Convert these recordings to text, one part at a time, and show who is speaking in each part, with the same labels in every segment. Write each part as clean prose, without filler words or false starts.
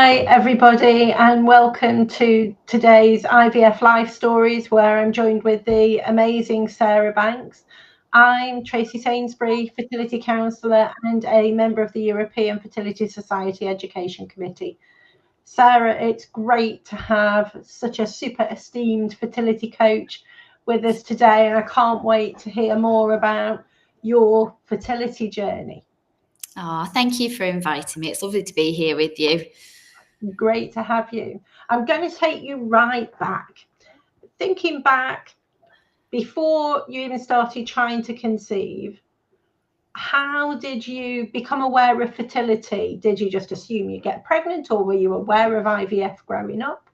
Speaker 1: Hi, everybody, and welcome to today's IVF Life Stories, where I'm joined with the amazing Sarah Banks. I'm Tracey Sainsbury, Fertility Counsellor and a member of the European Fertility Society Education Committee. Sarah, it's great to have such a super esteemed fertility coach with us today, and I can't wait to hear more about your fertility journey.
Speaker 2: Oh, thank you for inviting me. It's lovely to be here with you.
Speaker 1: Great to have you. I'm going to take you right back. Thinking back, before you even started trying to conceive, how did you become aware of fertility? Did you just assume you get pregnant, or were you aware of IVF growing up?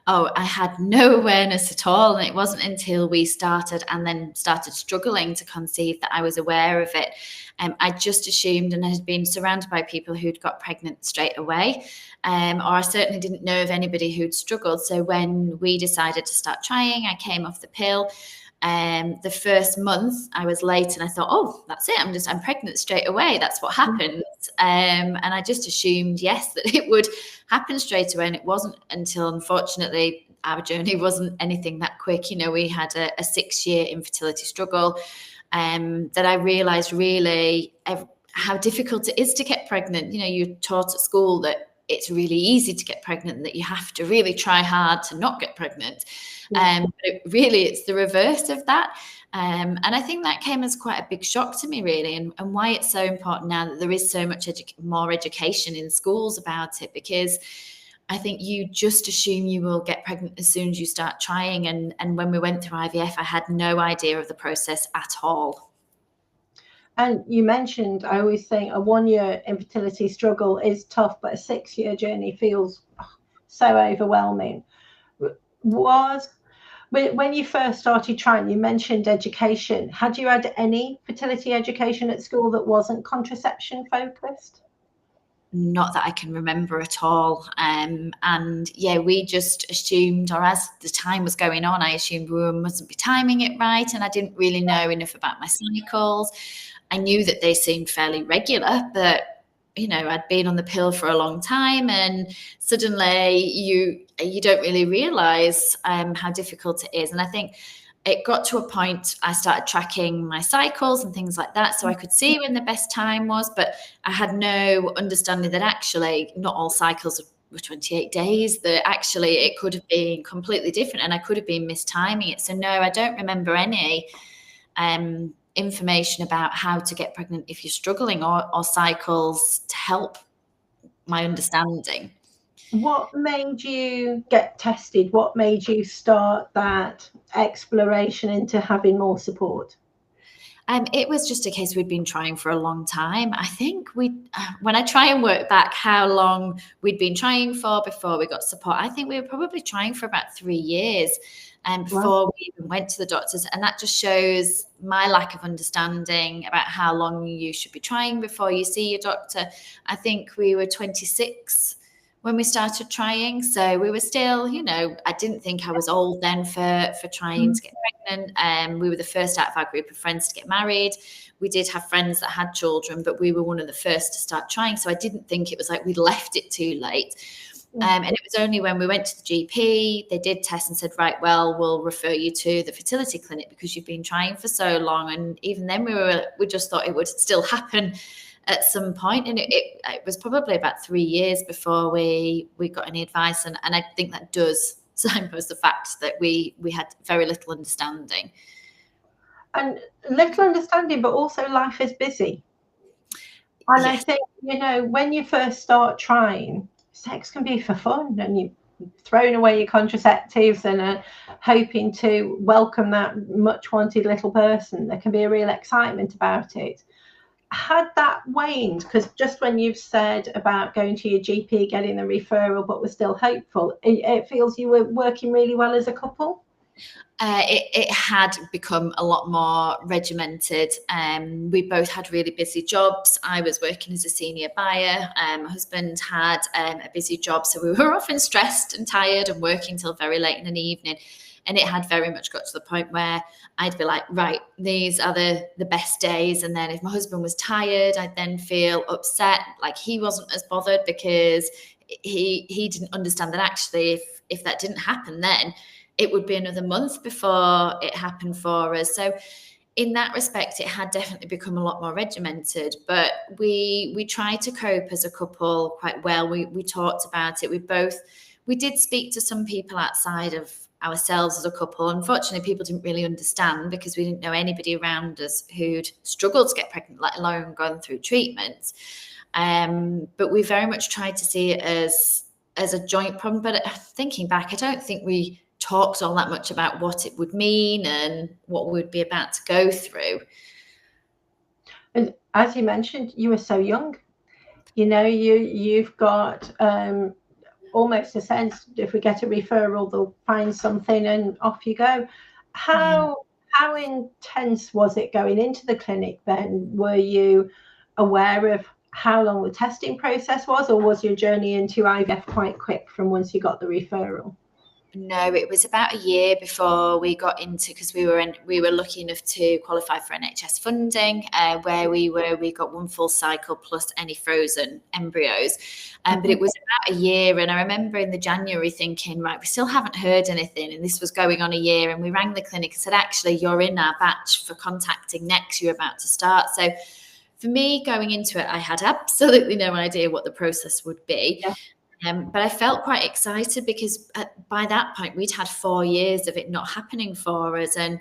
Speaker 2: Oh, I had no awareness at all. And it wasn't until we started struggling to conceive that I was aware of it. I just assumed and had been surrounded by people who'd got pregnant straight away. Or I certainly didn't know of anybody who'd struggled. So when we decided to start trying, I came off the pill. The first month I was late and I thought, oh, that's it. I'm pregnant straight away. That's what happened. And I just assumed, yes, that it would happen straight away. And it wasn't until, unfortunately, our journey wasn't anything that quick. You know, we had a 6-year infertility struggle that I realized really how difficult it is to get pregnant. You know, you're taught at school that it's really easy to get pregnant and that you have to really try hard to not get pregnant. But it's the reverse of that. And I think that came as quite a big shock to me, really, and why it's so important now that there is so much more education in schools about it, because I think you just assume you will get pregnant as soon as you start trying. And when we went through IVF, I had no idea of the process at all.
Speaker 1: And you mentioned, I always think a 1-year infertility struggle is tough, but a 6-year journey feels so overwhelming. When you first started trying, you mentioned education. Had you had any fertility education at school that wasn't contraception focused?
Speaker 2: Not that I can remember at all. And yeah, we just assumed, or as the time was going on, I assumed we mustn't be timing it right. And I didn't really know enough about my cycles. I knew that they seemed fairly regular, but you know, I'd been on the pill for a long time, and suddenly you don't really realize how difficult it is. And I think it got to a point I started tracking my cycles and things like that, so I could see when the best time was, but I had no understanding that actually not all cycles were 28 days, that actually it could have been completely different and I could have been mistiming it. So no, I don't remember any information about how to get pregnant if you're struggling, or cycles to help my understanding.
Speaker 1: What made you get tested? What made you start that exploration into having more support?
Speaker 2: It was just a case we'd been trying for a long time. I think when I try and work back how long we'd been trying for before we got support, I think we were probably trying for about 3 years before we even went to the doctors. And that just shows my lack of understanding about how long you should be trying before you see your doctor. I think we were 26 when we started trying. So we were still, you know, I didn't think I was old then for trying to get pregnant. We were the first out of our group of friends to get married. We did have friends that had children, but we were one of the first to start trying. So I didn't think it was like we'd left it too late. And it was only when we went to the GP, they did tests and said, right, well, we'll refer you to the fertility clinic because you've been trying for so long. And even then we just thought it would still happen at some point. And it was probably about 3 years before we got any advice. And I think that does signpost the fact that we had very little understanding.
Speaker 1: And little understanding, but also life is busy. And yes. I think, you know, when you first start trying, sex can be for fun, and you've thrown away your contraceptives and are hoping to welcome that much wanted little person. There can be a real excitement about it. Had that waned? Because just when you've said about going to your GP, getting the referral, but we're still hopeful, it feels you were working really well as a couple?
Speaker 2: It had become a lot more regimented. We both had really busy jobs. I was working as a senior buyer. My husband had a busy job. So we were often stressed and tired and working till very late in the evening. And it had very much got to the point where I'd be like, right, these are the best days. And then if my husband was tired, I'd then feel upset, like he wasn't as bothered because he didn't understand that actually if that didn't happen, then it would be another month before it happened for us. So in that respect, it had definitely become a lot more regimented, but we tried to cope as a couple quite well. We talked about it. We did speak to some people outside of ourselves as a couple. Unfortunately, people didn't really understand because we didn't know anybody around us who'd struggled to get pregnant, let alone gone through treatment. But we very much tried to see it as a joint problem. But thinking back, I don't think we talked all that much about what it would mean and what we would be about to go through.
Speaker 1: And as you mentioned, you were so young. You know, you've got almost a sense, if we get a referral, they'll find something and off you go. How intense was it going into the clinic then? Were you aware of how long the testing process was, or was your journey into IVF quite quick from once you got the referral?
Speaker 2: No, it was about a year before we got into, because we were lucky enough to qualify for NHS funding, where we got one full cycle plus any frozen embryos. But it was about a year, and I remember in the January thinking, right, we still haven't heard anything, and this was going on a year, and we rang the clinic and said, actually, you're in our batch for contacting next, you're about to start. So for me, going into it, I had absolutely no idea what the process would be.
Speaker 1: Yeah.
Speaker 2: But I felt quite excited because by that point, we'd had 4 years of it not happening for us. And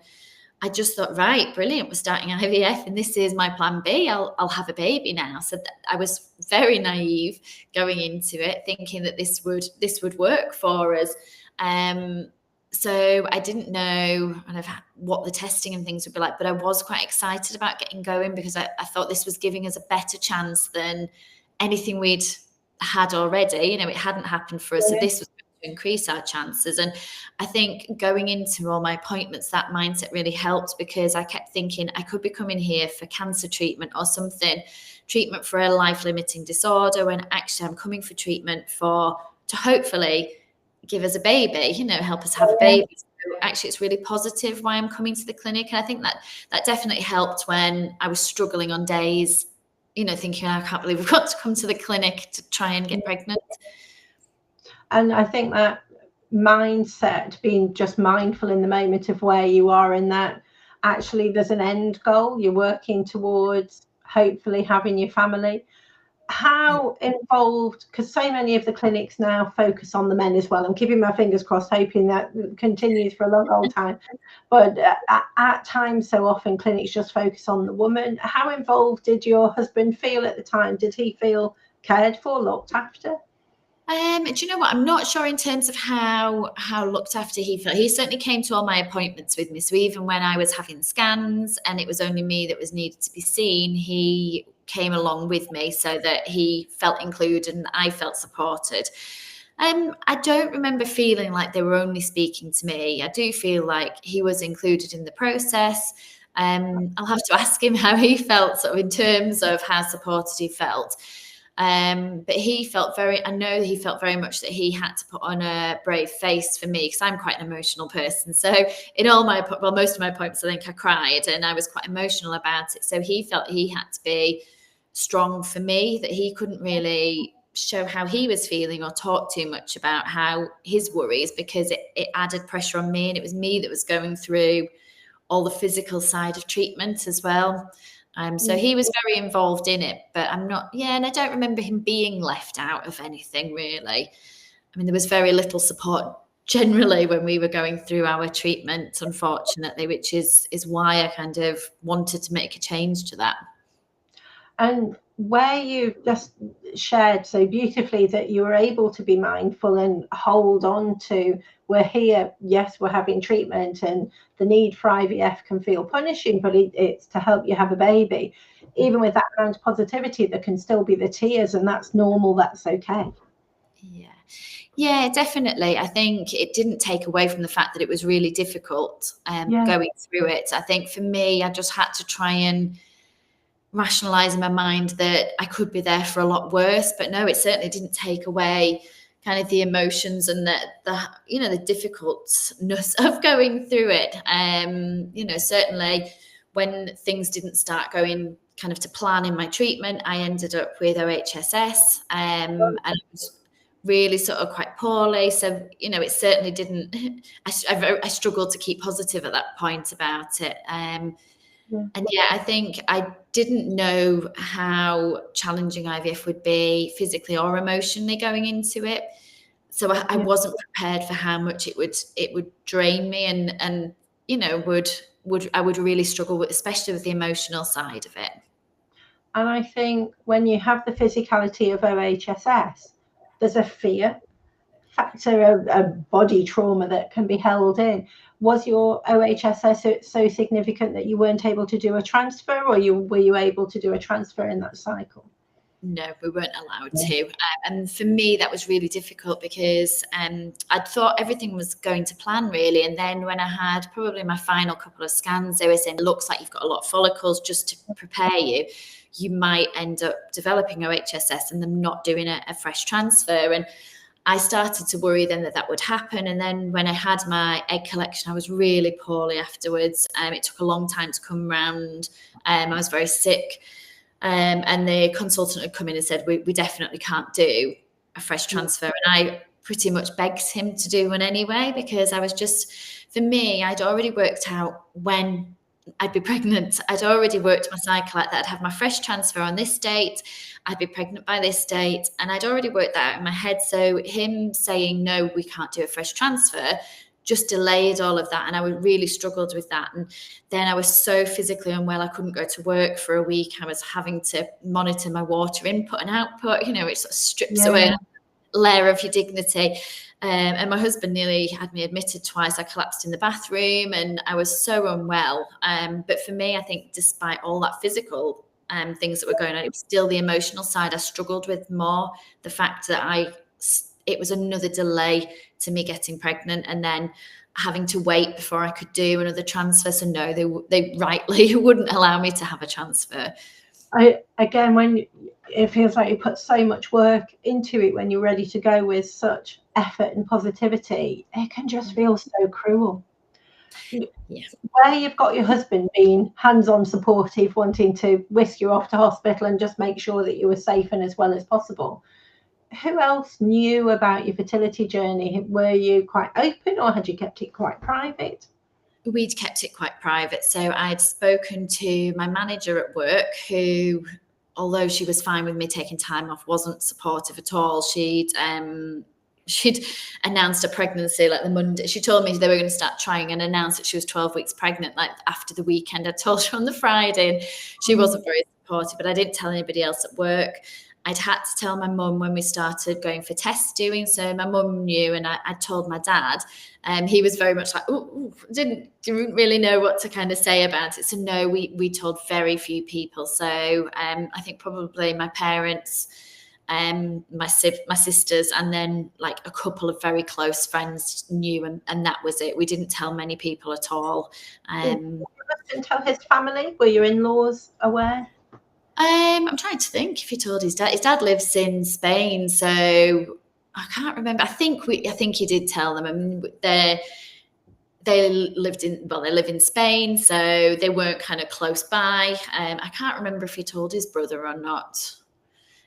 Speaker 2: I just thought, right, brilliant, we're starting IVF and this is my plan B. I'll have a baby now. So I was very naive going into it, thinking that this would work for us. So I didn't know kind of what the testing and things would be like, but I was quite excited about getting going because I thought this was giving us a better chance than anything we'd had already. You know, it hadn't happened for us, so this was going to increase our chances. And I think going into all my appointments, that mindset really helped, because I kept thinking I could be coming here for cancer treatment or something, treatment for a life-limiting disorder, when actually I'm coming for treatment to hopefully give us a baby, you know, help us have a baby. So actually it's really positive why I'm coming to the clinic. And I think that definitely helped when I was struggling on days, you know, thinking, I can't believe we've got to come to the clinic to try and get pregnant.
Speaker 1: And I think that mindset, being just mindful in the moment of where you are, and that actually there's an end goal you're working towards, hopefully having your family. How involved, because so many of the clinics now focus on the men as well. I'm keeping my fingers crossed, hoping that continues for a long, long time. But at times, so often clinics just focus on the woman. How involved did your husband feel at the time? Did he feel cared for, looked after?
Speaker 2: Do you know what? I'm not sure in terms of how looked after he felt. He certainly came to all my appointments with me. So even when I was having scans and it was only me that was needed to be seen, he came along with me so that he felt included and I felt supported. I don't remember feeling like they were only speaking to me. I do feel like he was included in the process. I'll have to ask him how he felt, sort of in terms of how supported he felt. But I know he felt very much that he had to put on a brave face for me, because I'm quite an emotional person. So in most of my appointments, I think I cried and I was quite emotional about it. So he felt he had to be strong for me, that he couldn't really show how he was feeling or talk too much about how his worries, because it added pressure on me, and it was me that was going through all the physical side of treatment as well. So he was very involved in it, but and I don't remember him being left out of anything really. I mean, there was very little support generally when we were going through our treatment, unfortunately, which is why I kind of wanted to make a change to that.
Speaker 1: And where you just shared so beautifully that you were able to be mindful and hold on to, we're here, yes, we're having treatment, and the need for IVF can feel punishing, but it's to help you have a baby. Even with that amount of positivity, there can still be the tears, and that's normal, that's okay.
Speaker 2: Yeah, definitely. I think it didn't take away from the fact that it was really difficult going through it. I think for me, I just had to try and rationalize in my mind that I could be there for a lot worse, but no, it certainly didn't take away kind of the emotions and the difficultness of going through it. Certainly when things didn't start going kind of to plan in my treatment, I ended up with OHSS, and it was really sort of quite poorly. So, you know, it certainly didn't, I struggled to keep positive at that point about it. And yeah, I think I didn't know how challenging IVF would be physically or emotionally going into it. So I wasn't prepared for how much it would drain me, and you know, I would really struggle with, especially with the emotional side of it.
Speaker 1: And I think when you have the physicality of OHSS, there's a fear factor of body trauma that can be held in. Was your OHSS so significant that you weren't able to do a transfer, or were you able to do a transfer in that cycle?
Speaker 2: No, we weren't allowed to. And for me, that was really difficult because I'd thought everything was going to plan, really. And then when I had probably my final couple of scans, they were saying, it looks like you've got a lot of follicles, just to prepare you. You might end up developing OHSS and them not doing a fresh transfer. And I started to worry then that would happen. And then when I had my egg collection, I was really poorly afterwards. It took a long time to come round. I was very sick. And the consultant had come in and said, we definitely can't do a fresh transfer. And I pretty much begged him to do one anyway, because I was just, for me, I'd already worked out when I'd be pregnant. I'd already worked my cycle out that I'd have my fresh transfer on this date, I'd be pregnant by this date, and I'd already worked that out in my head. So him saying, no, we can't do a fresh transfer, just delayed all of that. And I really struggled with that. And then I was so physically unwell, I couldn't go to work for a week. I was having to monitor my water input and output, you know, it sort of strips away a layer of your dignity. And my husband nearly had me admitted twice. I collapsed in the bathroom and I was so unwell. But for me, I think despite all that physical things that were going on, it was still the emotional side I struggled with more. The fact that it was another delay to me getting pregnant, and then having to wait before I could do another transfer. So no, they rightly wouldn't allow me to have a transfer.
Speaker 1: Again, when it feels like you put so much work into it, when you're ready to go with such effort and positivity, it can just feel so cruel. Yeah. Where you've got your husband being hands-on supportive, wanting to whisk you off to hospital and just make sure that you were safe and as well as possible, who else knew about your fertility journey? Were you quite open, or had you kept it quite private?
Speaker 2: We'd kept it quite private. So I'd spoken to my manager at work, who, although she was fine with me taking time off, wasn't supportive at all. She'd announced a pregnancy like the Monday. She told me they were going to start trying and announced that she was 12 weeks pregnant, like after the weekend. I told her on the Friday, and she wasn't very supportive, but I didn't tell anybody else at work. I'd had to tell my mum when we started going for test doing. So my mum knew, and I told my dad, and he was very much like, didn't really know what to kind of say about it. So no, we told very few people. So I think probably my parents, my sisters, and then like a couple of very close friends knew, and that was it. We didn't tell many people at all.
Speaker 1: Didn't tell his family? Were your in-laws aware?
Speaker 2: I'm trying to think if he told his dad. His dad lives in Spain, so I can't remember. I think he did tell them. I mean, they live in Spain, so they weren't kind of close by. I can't remember if he told his brother or not.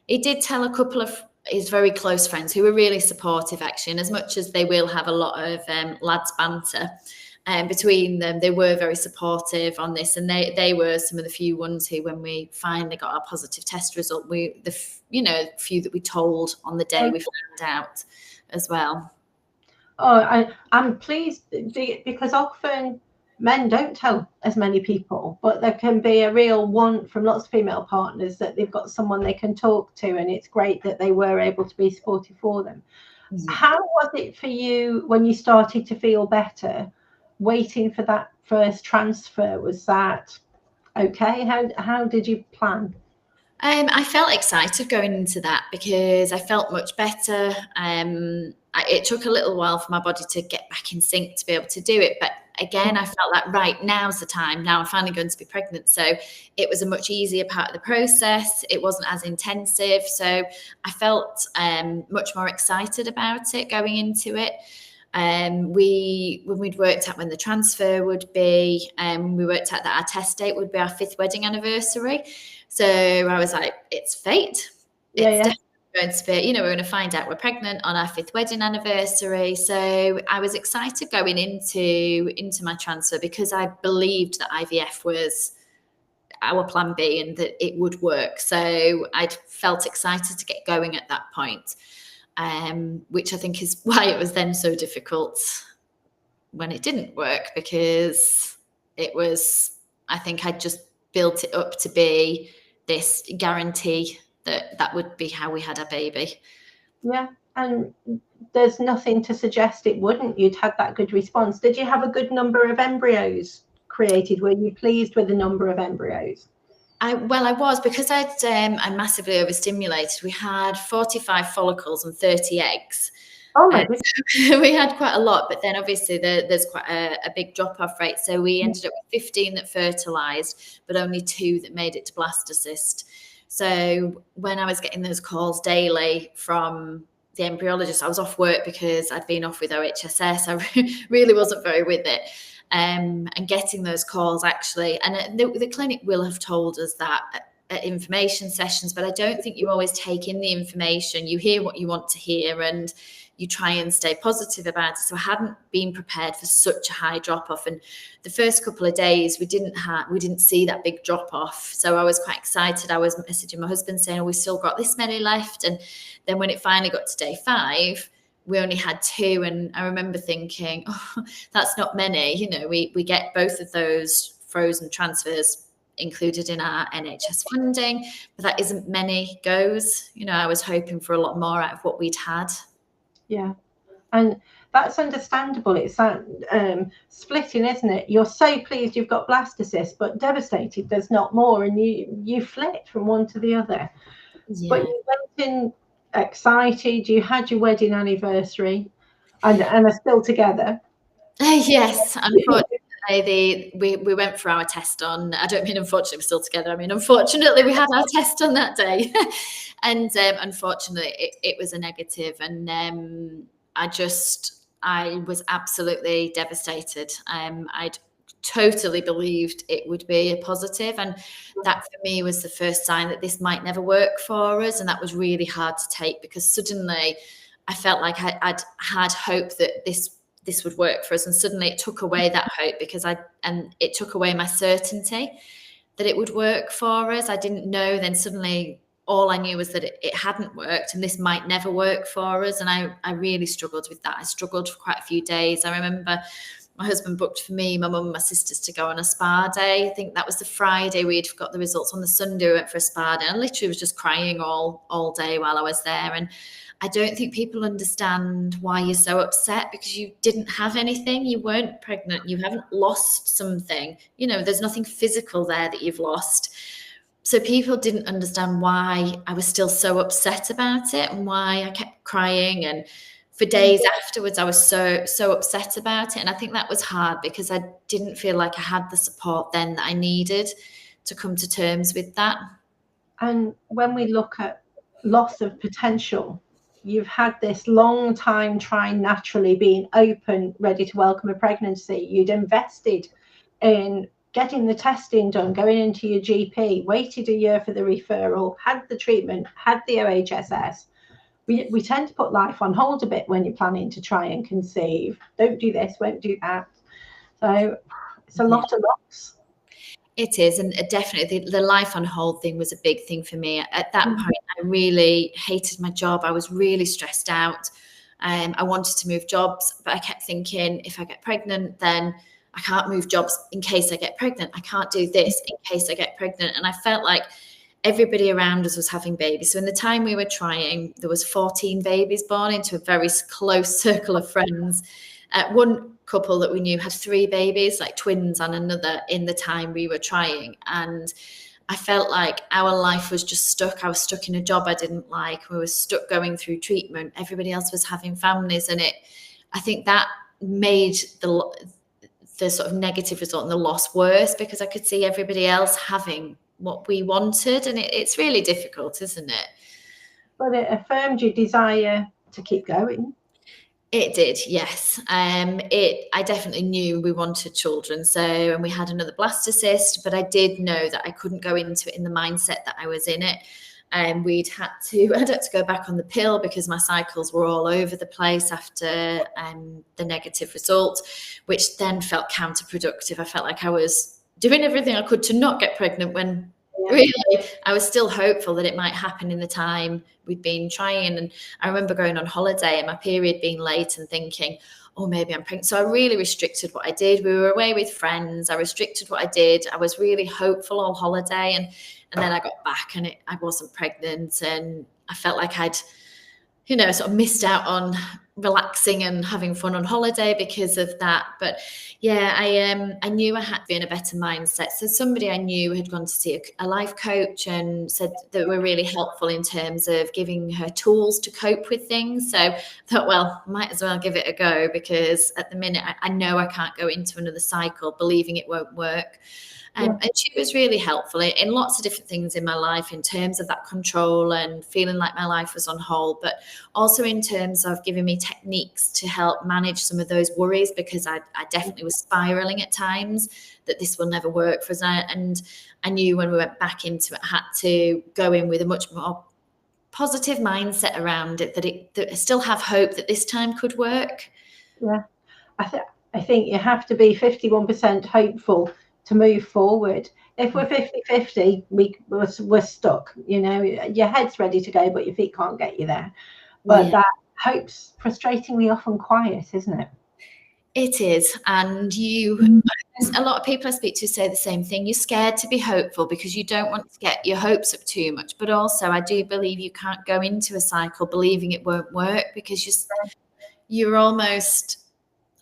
Speaker 2: He did tell a couple of his very close friends who were really supportive, actually, and as much as they will have a lot of lads banter between them, they were very supportive on this, and they were some of the few ones who, when we finally got our positive test result, few that we told on the day we found out as well.
Speaker 1: Oh, I'm pleased, because often men don't tell as many people, but there can be a real want from lots of female partners that they've got someone they can talk to, and it's great that they were able to be supportive for them. Yeah. How was it for you when you started to feel better, waiting for that first transfer? Was that okay? How did you plan?
Speaker 2: I felt excited going into that because I felt much better. It took a little while for my body to get back in sync to be able to do it. But again, I felt like, right, now's the time. Now I'm finally going to be pregnant. So it was a much easier part of the process. It wasn't as intensive. So I felt much more excited about it going into it. When we'd worked out when the transfer would be, we worked out that our test date would be our 5th wedding anniversary. So I was like, it's fate. It's going to be, we're going to find out we're pregnant on our 5th wedding anniversary. So I was excited going into my transfer because I believed that IVF was our plan B and that it would work. So I'd felt excited to get going at that point, which I think is why it was then so difficult when it didn't work, because I think I'd just built it up to be this guarantee that would be how we had a baby.
Speaker 1: Yeah, and there's nothing to suggest it wouldn't. You'd had that good response. Did you have a good number of embryos created? Were you pleased with the number of embryos?
Speaker 2: I was, because I'm massively overstimulated. We had 45 follicles and 30 eggs.
Speaker 1: Oh my goodness.
Speaker 2: We had quite a lot, but then obviously there's quite a big drop-off rate. So we ended up with 15 that fertilized, but only 2 that made it to blastocyst. So when I was getting those calls daily from the embryologist, I was off work because I'd been off with OHSS. I really wasn't very with it. And getting those calls, actually, and the clinic will have told us that at information sessions, but I don't think you always take in the information. You hear what you want to hear and you try and stay positive about it. So I hadn't been prepared for such a high drop off, and the first couple of days we didn't see that big drop off. So I was quite excited. I was messaging my husband saying, "Oh, we still got this many left," and then when it finally got to day 5, we only had 2, and I remember thinking, "Oh, that's not many." We get both of those frozen transfers included in our NHS funding, but that isn't many goes. I was hoping for a lot more out of what we'd had.
Speaker 1: Yeah, and that's understandable. It's that splitting, isn't it? You're so pleased you've got blastocyst, but devastated there's not more, and you flit from one to the other. Yeah. But you went in excited. You had your wedding anniversary, and are still together.
Speaker 2: Yes, unfortunately, we went for our test on. I don't mean unfortunately we're still together. I mean unfortunately we had our test on that day, and unfortunately it was a negative, and I was absolutely devastated. I'd totally believed it would be a positive, and that for me was the first sign that this might never work for us, and that was really hard to take, because suddenly I felt like I'd had hope that this would work for us, and suddenly it took away that hope, because it took away my certainty that it would work for us. I didn't know then. Suddenly all I knew was that it hadn't worked, and this might never work for us, and I really struggled with that. I struggled for quite a few days. I remember my husband booked for me, my mum and my sisters to go on a spa day. I think that was the Friday. We'd got the results on the Sunday. We went for a spa day, and I literally was just crying all day while I was there. And I don't think people understand why you're so upset, because you didn't have anything. You weren't pregnant. You haven't lost something. There's nothing physical there that you've lost. So people didn't understand why I was still so upset about it, and why I kept crying. And for days afterwards, I was so upset about it. And I think that was hard, because I didn't feel like I had the support then that I needed to come to terms with that.
Speaker 1: And when we look at loss of potential, you've had this long time trying naturally, being open, ready to welcome a pregnancy. You'd invested in getting the testing done, going into your GP, waited a year for the referral, had the treatment, had the OHSS. We tend to put life on hold a bit when you're planning to try and conceive. Don't do this, won't do that. So it's a lot of loss.
Speaker 2: It is, and definitely the life on hold thing was a big thing for me. At that point, I really hated my job. I was really stressed out. I wanted to move jobs, but I kept thinking, if I get pregnant, then I can't move jobs in case I get pregnant. I can't do this in case I get pregnant. And I felt like everybody around us was having babies. So in the time we were trying, there was 14 babies born into a very close circle of friends. One couple that we knew had 3 babies, like twins, and another in the time we were trying. And I felt like our life was just stuck. I was stuck in a job I didn't like. We were stuck going through treatment. Everybody else was having families, and I think that made the sort of negative result and the loss worse, because I could see everybody else having what we wanted, and it's really difficult, isn't it?
Speaker 1: But it affirmed your desire to keep going.
Speaker 2: It did, yes. I definitely knew we wanted children. And we had another blastocyst, but I did know that I couldn't go into it in the mindset that I was in it. and I had to go back on the pill because my cycles were all over the place after the negative result, which then felt counterproductive. I felt like I was doing everything I could to not get pregnant when really I was still hopeful that it might happen in the time we'd been trying. And I remember going on holiday and my period being late and thinking, oh, maybe I'm pregnant. So I really restricted what I did. We were away with friends. I restricted what I did. I was really hopeful all holiday. And then I got back and I wasn't pregnant. And I felt like I'd, sort of missed out on relaxing and having fun on holiday because of that. But yeah, I knew I had to be in a better mindset. So somebody I knew had gone to see a life coach and said that were really helpful in terms of giving her tools to cope with things. So I thought, well, might as well give it a go, because at the minute I know I can't go into another cycle believing it won't work. And she was really helpful in lots of different things in my life, in terms of that control and feeling like my life was on hold, but also in terms of giving me techniques to help manage some of those worries, because I definitely was spiraling at times that this will never work for us. And I knew when we went back into it, I had to go in with a much more positive mindset around it, that I still have hope that this time could work.
Speaker 1: Yeah, I think you have to be 51% hopeful to move forward. If we're 50-50, we're stuck. Your head's ready to go, but your feet can't get you there. But that hope's frustratingly often quiet, isn't it?
Speaker 2: It is. And a lot of people I speak to say the same thing. You're scared to be hopeful because you don't want to get your hopes up too much. But also, I do believe you can't go into a cycle believing it won't work, because you're almost,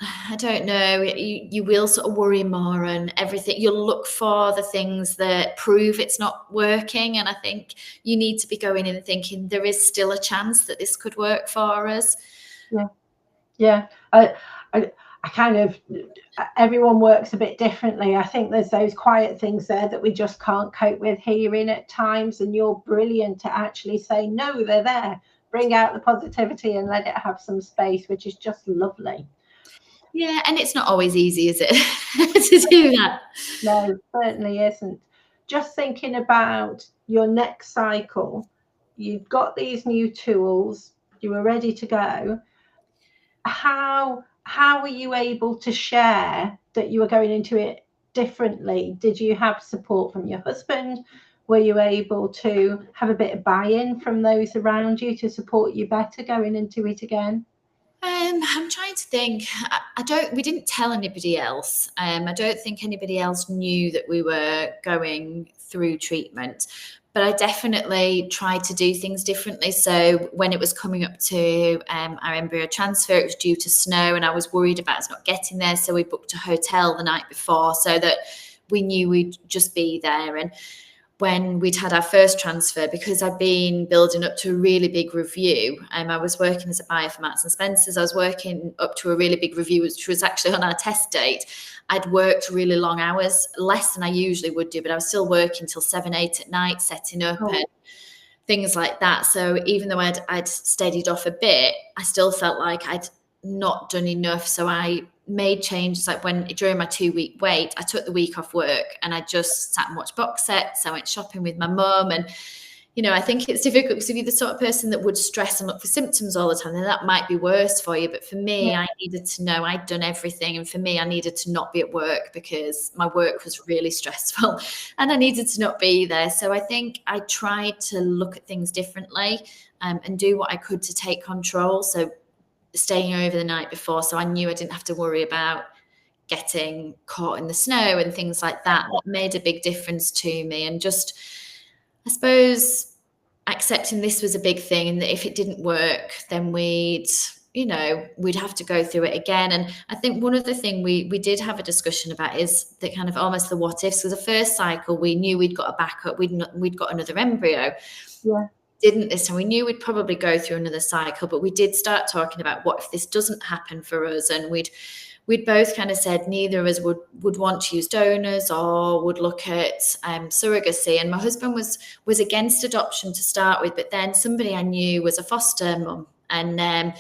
Speaker 2: I don't know, you will sort of worry more and everything. You'll look for the things that prove it's not working. And I think you need to be going in and thinking there is still a chance that this could work for us.
Speaker 1: Yeah. I kind of, everyone works a bit differently. I think there's those quiet things there that we just can't cope with hearing at times. And you're brilliant to actually say, no, they're there. Bring out the positivity and let it have some space, which is just lovely.
Speaker 2: Yeah, and it's not always easy, is it, to do that?
Speaker 1: No, certainly isn't. Just thinking about your next cycle, you've got these new tools, you were ready to go. How were you able to share that you were going into it differently? Did you have support from your husband? Were you able to have a bit of buy-in from those around you to support you better going into it again?
Speaker 2: I'm trying to think. We didn't tell anybody else. I don't think anybody else knew that we were going through treatment, but I definitely tried to do things differently. So when it was coming up to our embryo transfer, it was due to snow and I was worried about us not getting there. So we booked a hotel the night before so that we knew we'd just be there. And when we'd had our first transfer, because I'd been building up to a really big review, I was working as a buyer for Marks and Spencer's. I was working up to a really big review, which was actually on our test date. I'd worked really long hours, less than I usually would do, but I was still working till 7, 8 at night, setting up and things like that. So even though I'd steadied off a bit, I still felt like I'd not done enough. So I made changes, like during my 2-week wait, I took the week off work and I just sat and watched box sets. I went shopping with my mum. And, I think it's difficult because if you're the sort of person that would stress and look for symptoms all the time, then that might be worse for you. But for me, I needed to know I'd done everything. And for me, I needed to not be at work because my work was really stressful and I needed to not be there. So I think I tried to look at things differently and do what I could to take control. So staying over the night before, so I knew I didn't have to worry about getting caught in the snow and things like that. That made a big difference to me. And just, I suppose, accepting this was a big thing, and that if it didn't work, then we'd have to go through it again. And I think one of the things we did have a discussion about is the kind of almost the what ifs. So the first cycle, we knew we'd got a backup, we'd got another embryo. Didn't this time. We knew we'd probably go through another cycle, but we did start talking about what if this doesn't happen for us. And we'd both kind of said neither of us would want to use donors or would look at surrogacy. And my husband was against adoption to start with, but then somebody I knew was a foster mum, and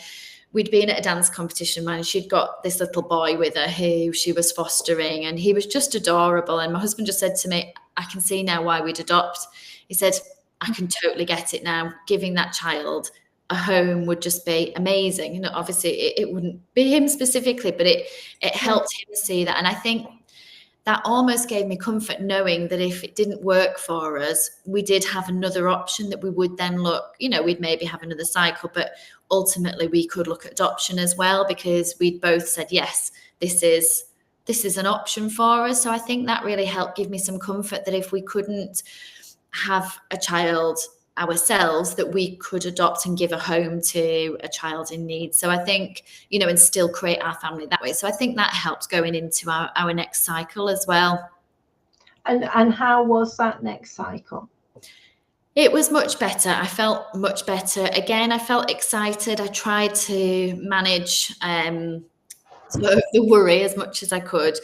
Speaker 2: we'd been at a dance competition, and she'd got this little boy with her who she was fostering, and he was just adorable. And my husband just said to me, I can see now why we'd adopt. He said, I can totally get it now. Giving that child a home would just be amazing. You know, obviously it wouldn't be him specifically, but it helped him see that. And I think that almost gave me comfort knowing that if it didn't work for us, we did have another option that we would then look, you know, we'd maybe have another cycle, but ultimately we could look at adoption as well, because we'd both said, yes, this is an option for us. So I think that really helped give me some comfort that if we couldn't have a child ourselves, that we could adopt and give a home to a child in need. So I think, you know, and still create our family that way. So I think that helps going into our next cycle as well.
Speaker 1: And how was that next cycle?
Speaker 2: It was much better. I felt much better. Again, I felt excited. I tried to manage sort of the worry as much as I could.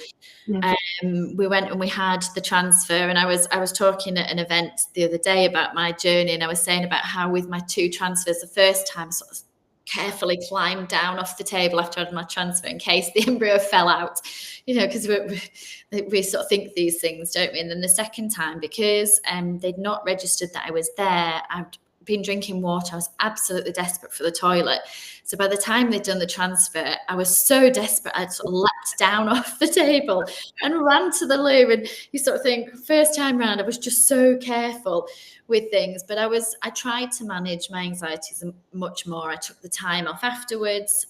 Speaker 1: Yeah.
Speaker 2: We went and we had the transfer, and I was talking at an event the other day about my journey, and I was saying about how with my 2 transfers, the first time sort of carefully climbed down off the table after I had my transfer in case the embryo fell out, you know, because we sort of think these things, don't we? And then the second time, because they'd not registered that I was there, I'd been drinking water. I was absolutely desperate for the toilet. So by the time they'd done the transfer, I was so desperate, I'd sort of leapt down off the table and ran to the loo. And you sort of think, first time round, I was just so careful with things. But I tried to manage my anxieties much more. I took the time off afterwards.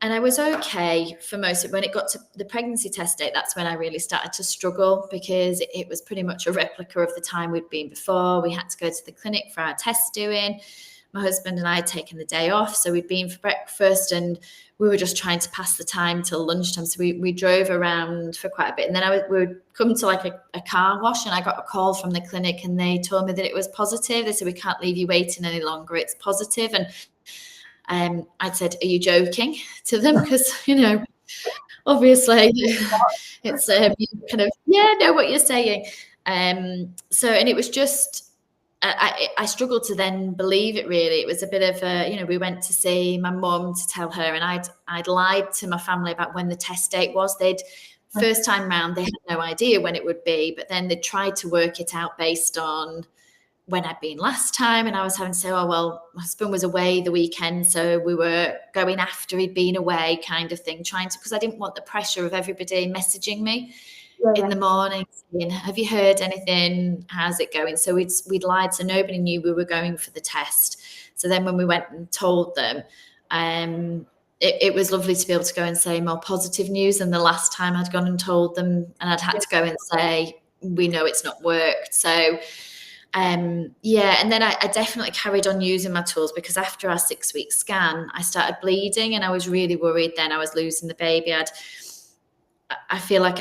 Speaker 2: And I was okay for most of it. When it got to the pregnancy test date, that's when I really started to struggle, because it was pretty much a replica of the time we'd been before. We had to go to the clinic for our test doing. My husband and I had taken the day off, so we'd been for breakfast and we were just trying to pass the time till lunchtime. So we drove around for quite a bit. And then we would come to like a car wash, and I got a call from the clinic and they told me that it was positive. They said, we can't leave you waiting any longer. It's positive. And I said, are you joking, to them? Because, you know, obviously it's kind of, yeah, know what you're saying. So, and it was just, I struggled to then believe it, really. It was a bit of a, you know, we went to see my mum to tell her, and I'd lied to my family about when the test date was. First time round, they had no idea when it would be, but then they tried to work it out based on when I'd been last time, and I was having to say, oh, well, my husband was away the weekend, so we were going after he'd been away, kind of thing, because I didn't want the pressure of everybody messaging me in the morning saying, have you heard anything? How's it going? So we'd lied, so nobody knew we were going for the test. So then when we went and told them, it was lovely to be able to go and say more positive news than the last time I'd gone and told them, and I'd had to go and say, we know it's not worked. So and then I definitely carried on using my tools, because after our 6-week scan, I started bleeding, and I was really worried then I was losing the baby. I feel like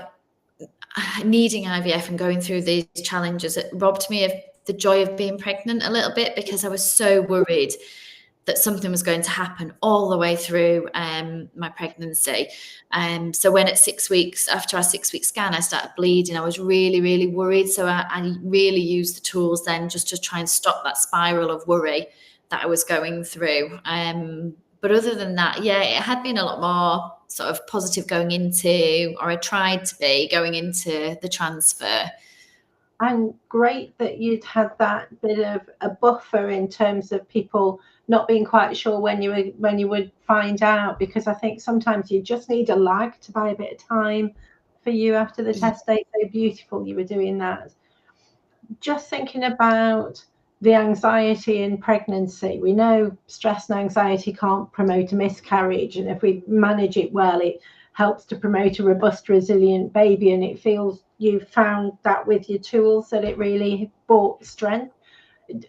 Speaker 2: needing IVF and going through these challenges, it robbed me of the joy of being pregnant a little bit, because I was so worried that something was going to happen all the way through my pregnancy. So when at 6 weeks, after our 6-week scan, I started bleeding, I was really, really worried. So I really used the tools then just to try and stop that spiral of worry that I was going through. But other than that, yeah, it had been a lot more sort of positive going into, or I tried to be going into the transfer.
Speaker 1: And great that you'd had that bit of a buffer in terms of people not being quite sure when you would find out, because I think sometimes you just need a lag to buy a bit of time for you after the test date. So beautiful you were doing that. Just thinking about the anxiety in pregnancy, we know stress and anxiety can't promote a miscarriage, and if we manage it well, it helps to promote a robust, resilient baby. And it feels you found that with your tools, that it really brought strength.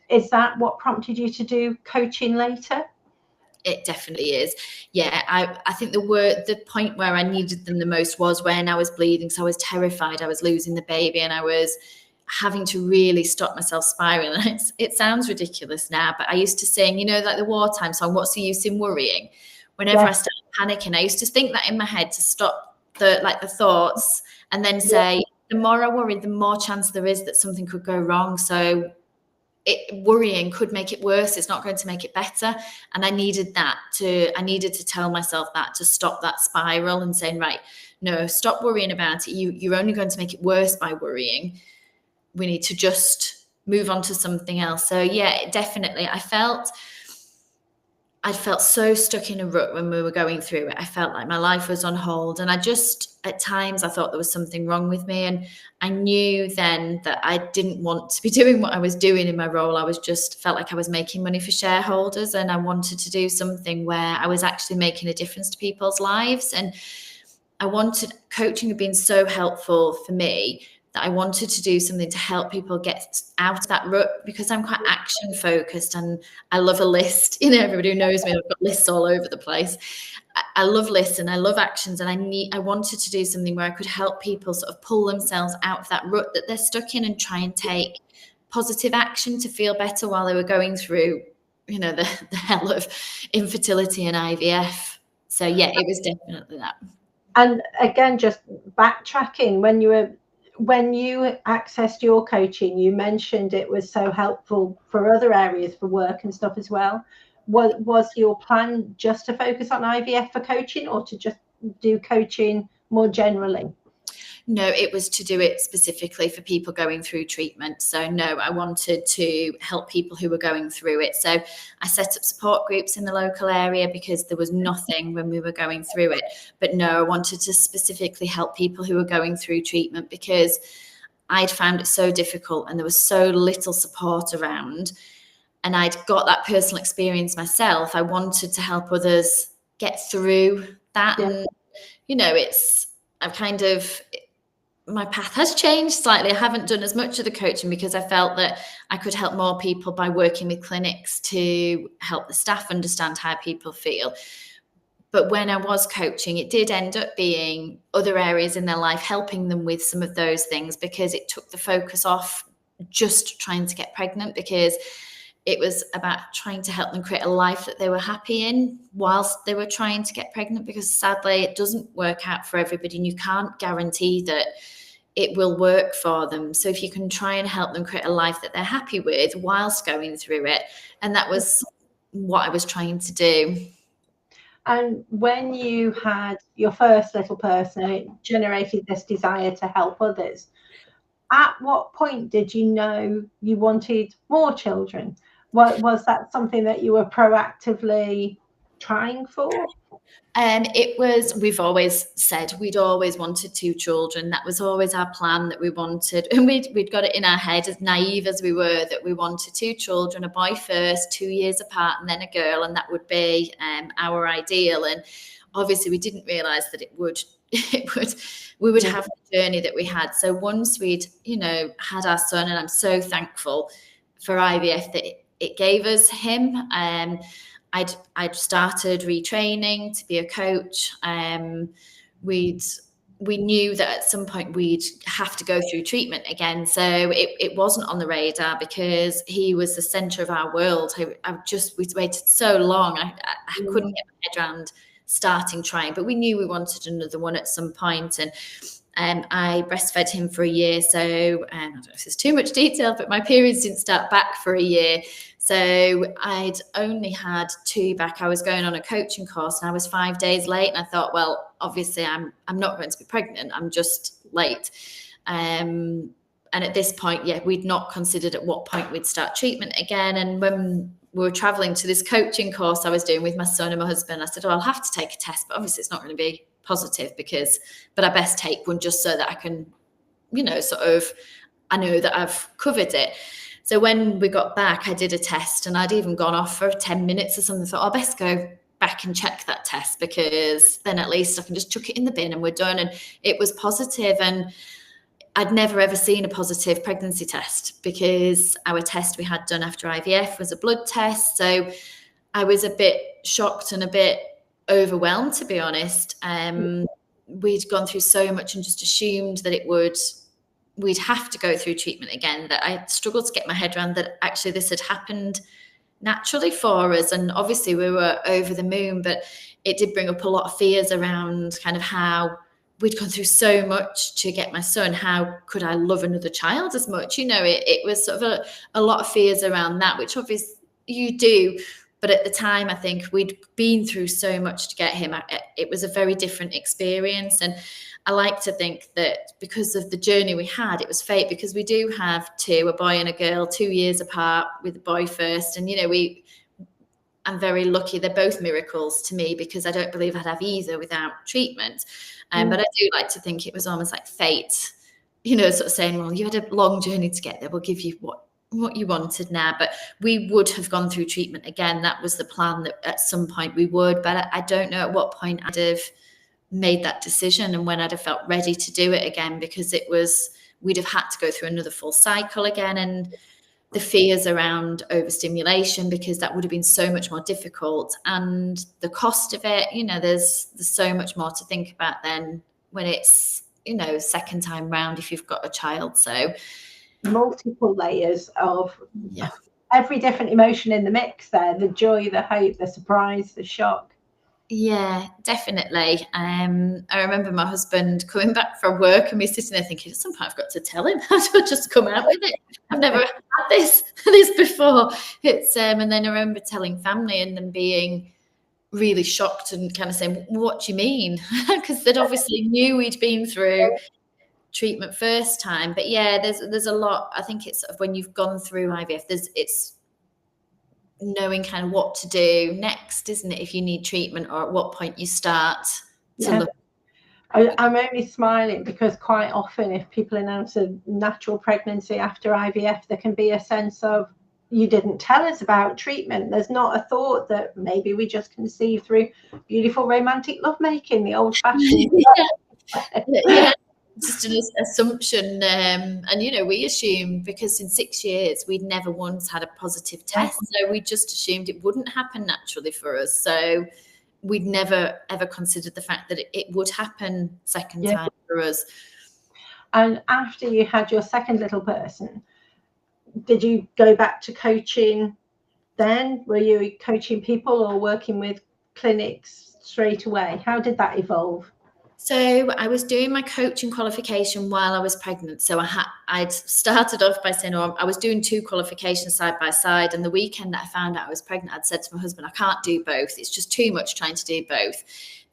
Speaker 1: Is that what prompted you to do coaching later?
Speaker 2: It definitely is. Yeah, I think the point where I needed them the most was when I was bleeding. So I was terrified I was losing the baby, and I was having to really stop myself spiraling. It sounds ridiculous now, but I used to sing, you know, like the wartime song, "What's the use in worrying?" Whenever I started panicking, I used to think that in my head to stop the thoughts, and then say, the more I worry, the more chance there is that something could go wrong. So worrying could make it worse. It's not going to make it better. And I needed to tell myself that, to stop that spiral and saying, right, no, stop worrying about it. You're only going to make it worse by worrying. We need to just move on to something else. So yeah, definitely. I'd felt so stuck in a rut when we were going through it. I felt like my life was on hold, and at times I thought there was something wrong with me. And I knew then that I didn't want to be doing what I was doing in my role. I was just felt like I was making money for shareholders, and I wanted to do something where I was actually making a difference to people's lives. And coaching had been so helpful for me that I wanted to do something to help people get out of that rut, because I'm quite action focused and I love a list. Everybody who knows me, I've got lists all over the place. I love lists and I love actions, and I wanted to do something where I could help people sort of pull themselves out of that rut that they're stuck in and try and take positive action to feel better while they were going through, the hell of infertility and IVF. So yeah, it was definitely that.
Speaker 1: And again, just backtracking, when you accessed your coaching, you mentioned it was so helpful for other areas, for work and stuff as well. Was your plan just to focus on IVF for coaching, or to just do coaching more generally?
Speaker 2: No, it was to do it specifically for people going through treatment. So no, I wanted to help people who were going through it. So I set up support groups in the local area because there was nothing when we were going through it. But no, I wanted to specifically help people who were going through treatment, because I'd found it so difficult and there was so little support around. And I'd got that personal experience myself. I wanted to help others get through that. Yeah. And, my path has changed slightly. I haven't done as much of the coaching because I felt that I could help more people by working with clinics to help the staff understand how people feel. But when I was coaching, it did end up being other areas in their life, helping them with some of those things, because it took the focus off just trying to get pregnant, because it was about trying to help them create a life that they were happy in whilst they were trying to get pregnant, because sadly it doesn't work out for everybody and you can't guarantee that it will work for them. So if you can try and help them create a life that they're happy with whilst going through it, and that was what I was trying to do.
Speaker 1: And when you had your first little person, it generated this desire to help others. At what point did you know you wanted more children? Was that something that you were proactively trying for?
Speaker 2: We've always said we'd always wanted 2 children. That was always our plan, that we wanted, and we'd got it in our head, as naive as we were, that we wanted 2 children, a boy first, 2 years apart, and then a girl, and that would be our ideal. And obviously we didn't realize that we would have the journey that we had. So once we'd had our son, and I'm so thankful for IVF that it gave us him. I'd started retraining to be a coach. We knew that at some point we'd have to go through treatment again. So it wasn't on the radar, because he was the centre of our world. We'd waited so long. I couldn't get my head around starting trying, but we knew we wanted another one at some point. And I breastfed him for a year. So I don't know if there's too much detail, but my periods didn't start back for a year. So I'd only had 2 back. I was going on a coaching course and I was 5 days late. And I thought, well, obviously I'm not going to be pregnant. I'm just late. And at this point, we'd not considered at what point we'd start treatment again. And when we were traveling to this coaching course I was doing with my son and my husband, I said, I'll have to take a test, but obviously it's not going to be positive, but I best take one just so that I can, I know that I've covered it. So when we got back, I did a test, and I'd even gone off for 10 minutes or something. I thought, I'll best go back and check that test, because then at least I can just chuck it in the bin and we're done. And it was positive. And I'd never ever seen a positive pregnancy test, because our test we had done after IVF was a blood test. So I was a bit shocked and a bit overwhelmed, to be honest. We'd gone through so much and just assumed that we'd have to go through treatment again, that I struggled to get my head around that actually this had happened naturally for us. And obviously we were over the moon, but it did bring up a lot of fears around kind of how we'd gone through so much to get my son. How could I love another child as much? It was sort of a lot of fears around that, which obviously you do But at the time, I think we'd been through so much to get him. It was a very different experience. And I like to think that because of the journey we had, it was fate, because we do have two, a boy and a girl, 2 years apart, with the boy first. And, I'm very lucky. They're both miracles to me, because I don't believe I'd have either without treatment. But I do like to think it was almost like fate, sort of saying, well, you had a long journey to get there. We'll give you what you wanted now. But we would have gone through treatment again. That was the plan, that at some point we would. But I don't know at what point I'd have made that decision and when I'd have felt ready to do it again, because we'd have had to go through another full cycle again. And the fears around overstimulation, because that would have been so much more difficult, and the cost of it, there's so much more to think about then when it's, second time round if you've got a child. So
Speaker 1: multiple layers of every different emotion in the mix there, the joy, the hope, the surprise, the shock.
Speaker 2: Yeah, definitely. I remember my husband coming back from work and me sitting there thinking, at some point I've got to tell him. I'll just come out with it. I've never had this before. And then I remember telling family and them being really shocked and kind of saying, what do you mean? Because they'd obviously knew we'd been through treatment first time. But yeah, there's a lot. I think it's sort of when you've gone through IVF, it's knowing kind of what to do next, isn't it, if you need treatment, or at what point you start to look.
Speaker 1: I'm only smiling because quite often if people announce a natural pregnancy after IVF, there can be a sense of, you didn't tell us about treatment. There's not a thought that maybe we just conceived through beautiful romantic lovemaking, the old-fashioned
Speaker 2: yeah. Just an assumption, and we assumed, because in 6 years we'd never once had a positive test, so we just assumed it wouldn't happen naturally for us. So we'd never ever considered the fact that it would happen second time for us.
Speaker 1: And after you had your second little person, did you go back to coaching then? Were you coaching people or working with clinics straight away? How did that evolve?
Speaker 2: So I was doing my coaching qualification while I was pregnant. So I'd started off by saying, I was doing 2 qualifications side by side. And the weekend that I found out I was pregnant, I'd said to my husband, I can't do both. It's just too much trying to do both.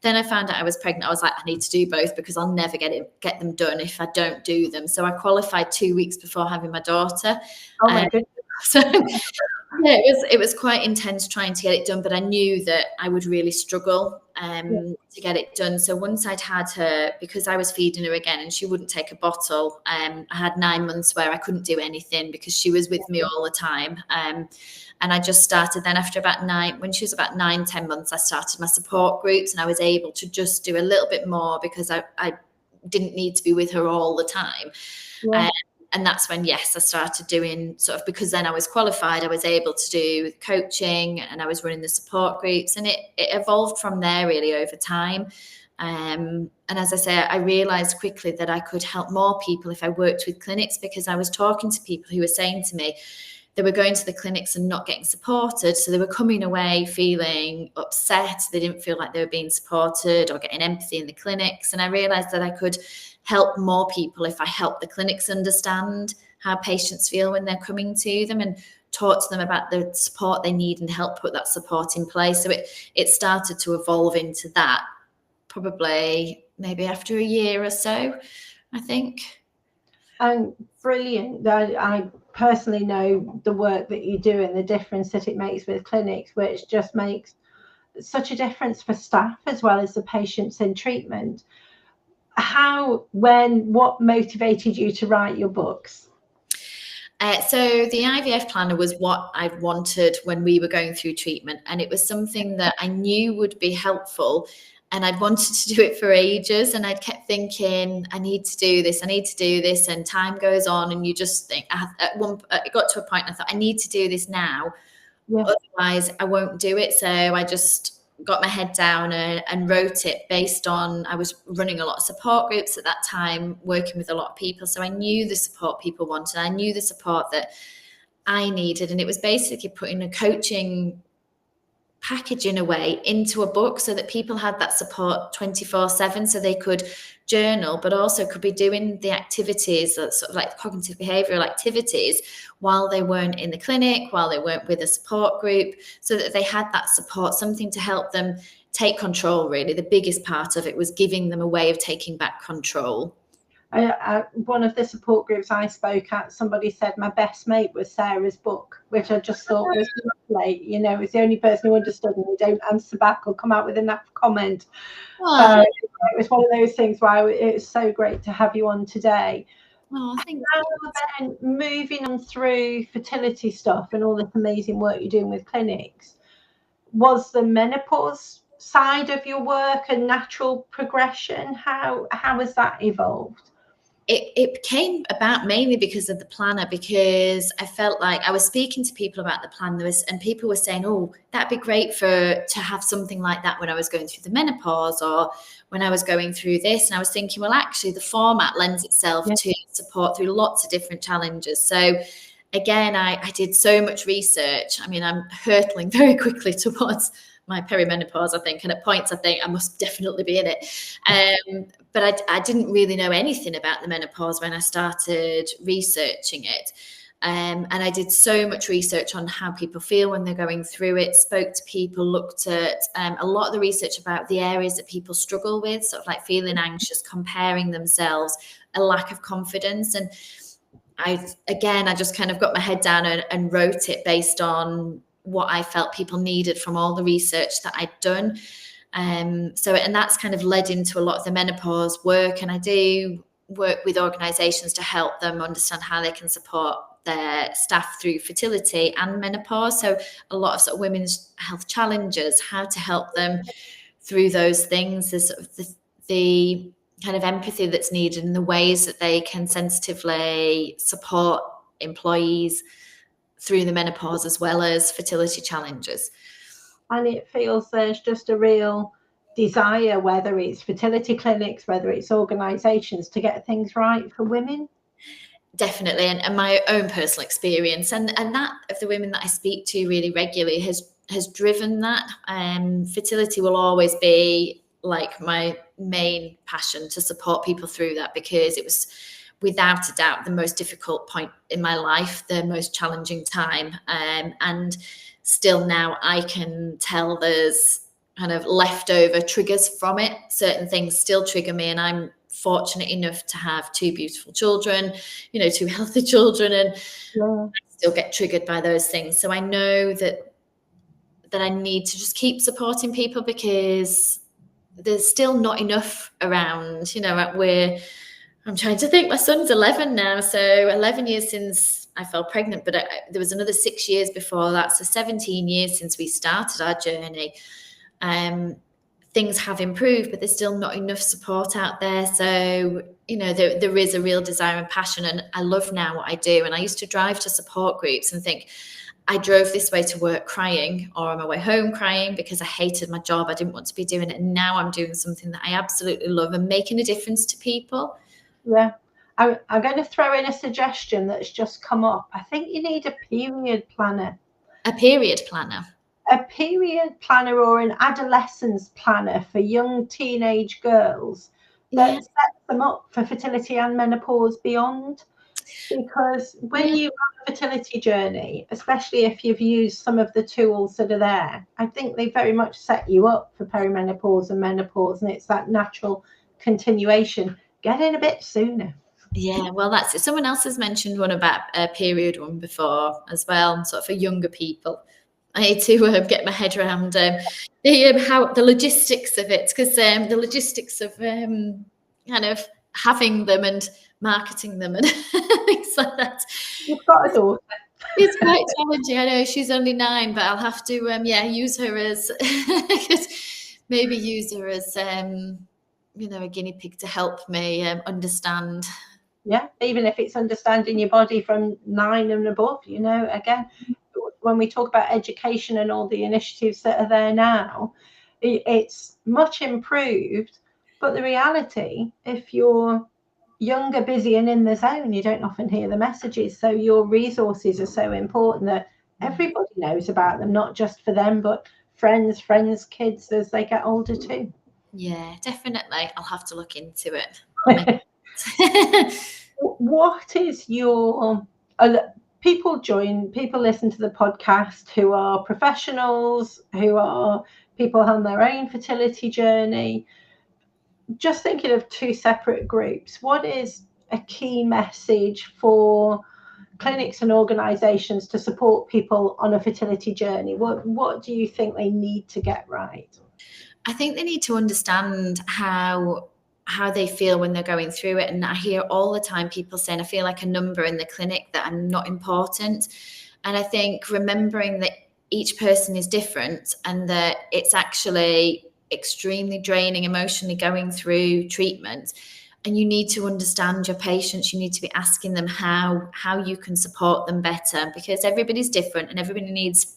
Speaker 2: Then I found out I was pregnant. I was like, I need to do both because I'll never get them done if I don't do them. So I qualified 2 weeks before having my daughter.
Speaker 1: Oh my goodness.
Speaker 2: So yeah, it was quite intense trying to get it done, but I knew that I would really struggle to get it done. So once I'd had her, because I was feeding her again and she wouldn't take a bottle, I had 9 months where I couldn't do anything because she was with me all the time. And I just started then after about 9, when she was about 9-10 months, I started my support groups, and I was able to just do a little bit more because I didn't need to be with her all the time. And that's when, I started doing sort of, because then I was qualified, I was able to do coaching and I was running the support groups, and it evolved from there really over time. And as I say, I realized quickly that I could help more people if I worked with clinics, because I was talking to people who were saying to me, they were going to the clinics and not getting supported. So they were coming away feeling upset. They didn't feel like they were being supported or getting empathy in the clinics. And I realized that I could help more people if I help the clinics understand how patients feel when they're coming to them, and talk to them about the support they need and help put that support in place. So it started to evolve into that probably maybe after a year or so, I think.
Speaker 1: And brilliant. I personally know the work that you do and the difference that it makes with clinics, which just makes such a difference for staff as well as the patients in treatment. What motivated you to write your books?
Speaker 2: So the IVF planner was what I wanted when we were going through treatment, and it was something that I knew would be helpful, and I'd wanted to do it for ages, and I'd kept thinking, I need to do this, and time goes on, and you just think, it got to a point I thought, I need to do this now, otherwise I won't do it. So I just got my head down and wrote it based on, I was running a lot of support groups at that time, working with a lot of people. So I knew the support people wanted. I knew the support that I needed. And it was basically putting a coaching package in a way into a book so that people had that support 24/7, so they could journal, but also could be doing the activities, that sort of like cognitive behavioral activities, while they weren't in the clinic, while they weren't with a support group, so that they had that support, something to help them take control. Really, the biggest part of it was giving them a way of taking back control.
Speaker 1: One of the support groups I spoke at, somebody said my best mate was Sarah's book, which I just thought was lovely. You know, it's the only person who understood and they don't answer back or come out with enough comment. So it was one of those things where it's so great to have you on today.
Speaker 2: Thank
Speaker 1: you. Then moving on through fertility stuff and all this amazing work you're doing with clinics, was the menopause side of your work a natural progression? How has that evolved?
Speaker 2: It came about mainly because of the planner, because I felt like I was speaking to people about the plan, and people were saying, oh, that'd be great to have something like that when I was going through the menopause or when I was going through this. And I was thinking, well, actually the format lends itself to support through lots of different challenges. So again, I did so much research. I mean, I'm hurtling very quickly towards my perimenopause, I think, and at points I think I must definitely be in it. But I didn't really know anything about the menopause when I started researching it. And I did so much research on how people feel when they're going through it, spoke to people, looked at a lot of the research about the areas that people struggle with, sort of like feeling anxious, comparing themselves, a lack of confidence. And I just kind of got my head down and wrote it based on what I felt people needed from all the research that I'd done. And that's kind of led into a lot of the menopause work. And I do work with organisations to help them understand how they can support their staff through fertility and menopause. So a lot of sort of women's health challenges, how to help them through those things. There's sort of the kind of empathy that's needed in the ways that they can sensitively support employees through the menopause as well as fertility challenges.
Speaker 1: And it feels there's just a real desire, whether it's fertility clinics, whether it's organisations, to get things right for women.
Speaker 2: Definitely, and my own personal experience and that of the women that I speak to really regularly has driven that. Fertility will always be like my main passion, to support people through that, because it was without a doubt the most difficult point in my life, the most challenging time, and still now I can tell there's kind of leftover triggers from it. Certain things still trigger me, and I'm fortunate enough to have two beautiful children, two healthy children, and I still get triggered by those things. So I know that I need to just keep supporting people, because there's still not enough around. I'm trying to think, my son's 11 now, so 11 years since I fell pregnant, but there was another 6 years before that, so 17 years since we started our journey. Things have improved, but there's still not enough support out there. So, there is a real desire and passion, and I love now what I do. And I used to drive to support groups and think, I drove this way to work crying, or on my way home crying, because I hated my job. I didn't want to be doing it. And now I'm doing something that I absolutely love and making a difference to people.
Speaker 1: Yeah. I'm going to throw in a suggestion that's just come up. I think you need a period planner.
Speaker 2: A period planner?
Speaker 1: A period planner or an adolescence planner for young teenage girls that sets them up for fertility and menopause beyond. Because when you have a fertility journey, especially if you've used some of the tools that are there, I think they very much set you up for perimenopause and menopause, and it's that natural continuation. Get in a bit sooner.
Speaker 2: Yeah, well, that's it. Someone else has mentioned one about a period one before as well, sort of for younger people. I need to get my head around the logistics of it, because the logistics of kind of having them and marketing them and things like that.
Speaker 1: You've got a daughter.
Speaker 2: It's quite challenging. I know she's only 9, but I'll have to use her as maybe use her as a guinea pig to help me understand.
Speaker 1: Yeah, even if it's understanding your body from 9 and above, again, when we talk about education and all the initiatives that are there now, it's much improved. But the reality, if you're younger, busy and in the zone, you don't often hear the messages. So your resources are so important that everybody knows about them, not just for them, but friends' kids as they get older too.
Speaker 2: Yeah, definitely. I'll have to look into it.
Speaker 1: What is your people listen to the podcast who are professionals, who are people on their own fertility journey? Just thinking of two separate groups, what is a key message for clinics and organizations to support people on a fertility journey? What do you think they need to get right?
Speaker 2: I think they need to understand how they feel when they're going through it. And I hear all the time people saying, I feel like a number in the clinic, that I'm not important. And I think remembering that each person is different and that it's actually extremely draining emotionally going through treatment. And you need to understand your patients. You need to be asking them how you can support them better, because everybody's different and everybody needs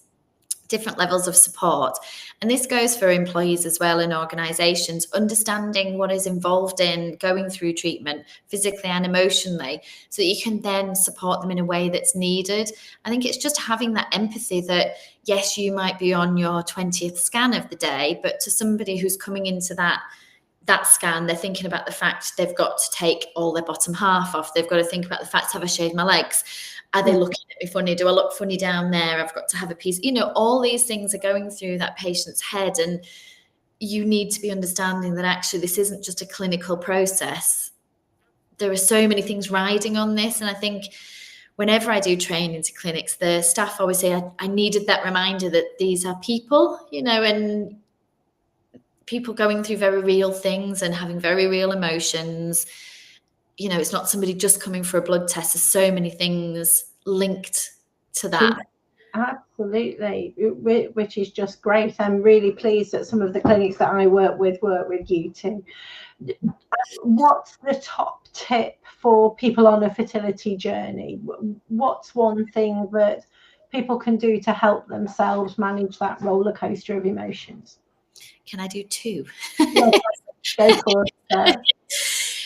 Speaker 2: different levels of support. And this goes for employees as well in organizations, understanding what is involved in going through treatment physically and emotionally, so that you can then support them in a way that's needed. I think it's just having that empathy that, yes, you might be on your 20th scan of the day, but to somebody who's coming into that scan, they're thinking about the fact they've got to take all their bottom half off. They've got to think about the fact, have I shaved my legs? Are they looking at me funny? Do I look funny down there? I've got to have a piece. All these things are going through that patient's head, and you need to be understanding that actually this isn't just a clinical process. There are so many things riding on this. And I think whenever I do training to clinics, the staff always say, I needed that reminder that these are people, and people going through very real things and having very real emotions. It's not somebody just coming for a blood test. There's so many things linked to that.
Speaker 1: Absolutely, which is just great. I'm really pleased that some of the clinics that I work with you too. What's the top tip for people on a fertility journey? What's one thing that people can do to help themselves manage that roller coaster of emotions?
Speaker 2: Can I do two?
Speaker 1: Go for it.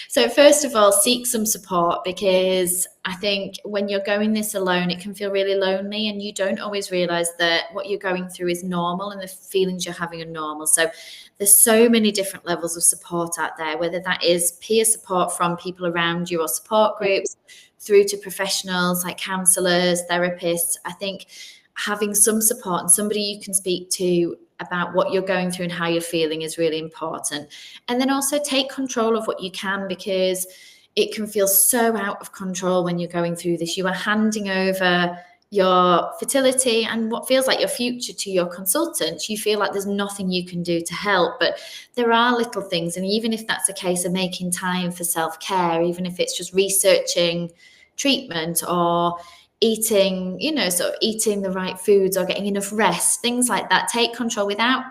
Speaker 2: So first of all, seek some support, because I think when you're going this alone, it can feel really lonely, and you don't always realize that what you're going through is normal and the feelings you're having are normal. So there's so many different levels of support out there, whether that is peer support from people around you or support groups, through to professionals like counsellors, therapists. I think having some support and somebody you can speak to about what you're going through and how you're feeling is really important. And then also take control of what you can, because it can feel so out of control when you're going through this. You are handing over your fertility and what feels like your future to your consultant. You feel like there's nothing you can do to help, but there are little things. And even if that's a case of making time for self-care, even if it's just researching treatment or eating, eating the right foods or getting enough rest, things like that, take control without,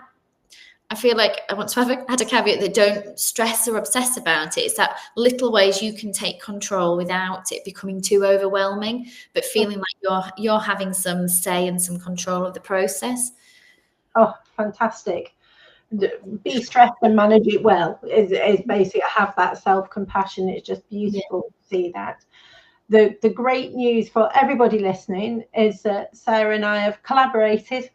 Speaker 2: I feel like I want to add a caveat that don't stress or obsess about it. It's that little ways you can take control without it becoming too overwhelming, but feeling like you're having some say and some control of the process.
Speaker 1: Oh, fantastic. Be stressed and manage it well is basically have that self-compassion. It's just beautiful to see that. The great news for everybody listening is that Sarah and I have collaborated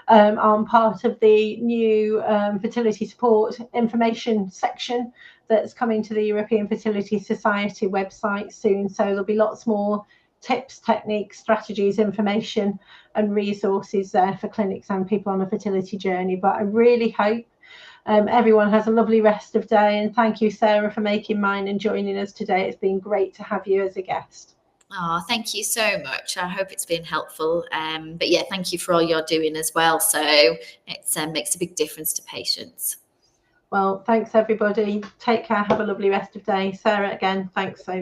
Speaker 1: on part of the new fertility support information section that's coming to the European Fertility Society website soon. So there'll be lots more tips, techniques, strategies, information and resources there for clinics and people on a fertility journey. But I really hope everyone has a lovely rest of day, and thank you, Sarah, for making mine and joining us today. It's been great to have you as a guest.
Speaker 2: Oh, thank you so much. I hope it's been helpful. But yeah, thank you for all you're doing as well. So it makes a big difference to patients.
Speaker 1: Well, thanks everybody. Take care. Have a lovely rest of day. Sarah, again, thanks so much.